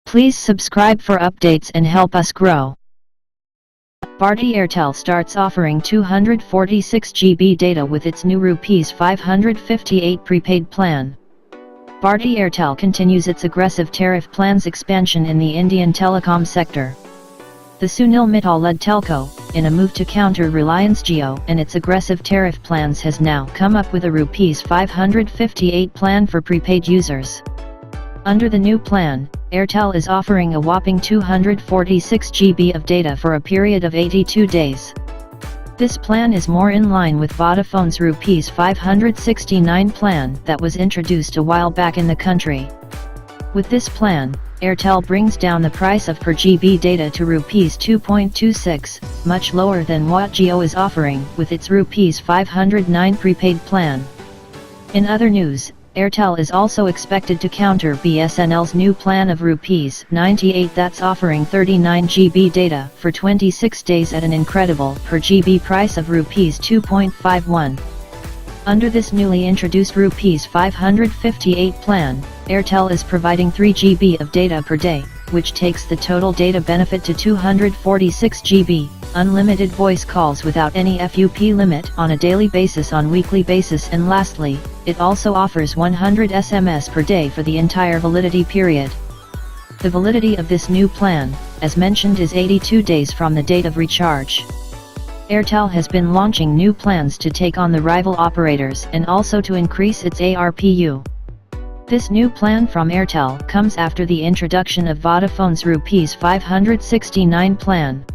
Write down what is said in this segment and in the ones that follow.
Please subscribe for updates and help us grow. Bharti Airtel starts offering 246 GB data with its new Rs 558 prepaid plan. Bharti Airtel continues its aggressive tariff plans expansion in the Indian telecom sector. The Sunil Mittal-led telco, in a move to counter Reliance Jio and its aggressive tariff plans, has now come up with a Rs 558 plan for prepaid users. Under the new plan, Airtel is offering a whopping 246 GB of data for a period of 82 days. This plan is more in line with Vodafone's Rs 569 plan that was introduced a while back in the country. With this plan, Airtel brings down the price of per GB data to Rs 2.26, much lower than what Jio is offering with its Rs 509 prepaid plan. In other news, Airtel is also expected to counter BSNL's new plan of Rs 98 that's offering 39 GB data for 26 days at an incredible per GB price of Rs 2.51. Under this newly introduced Rs 558 plan, Airtel is providing 3 GB of data per day, which takes the total data benefit to 246 GB, unlimited voice calls without any FUP limit on a daily basis on weekly basis, and lastly, it also offers 100 SMS per day for the entire validity period. The validity of this new plan, as mentioned, is 82 days from the date of recharge. Airtel has been launching new plans to take on the rival operators and also to increase its ARPU. This new plan from Airtel comes after the introduction of Vodafone's Rs 569 plan.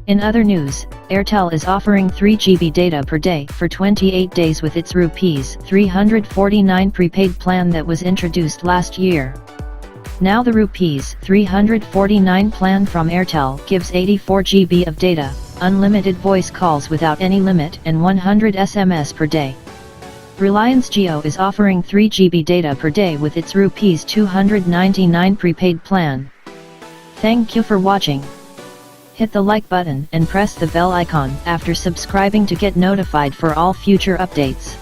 In other news, Airtel is offering 3 GB data per day for 28 days with its Rs 349 prepaid plan that was introduced last year. Now the Rs 349 plan from Airtel gives 84 GB of data, unlimited voice calls without any limit, and 100 SMS per day. Reliance Jio is offering 3 GB data per day with its Rs 299 prepaid plan. Thank you for watching. Hit the like button and press the bell icon after subscribing to get notified for all future updates.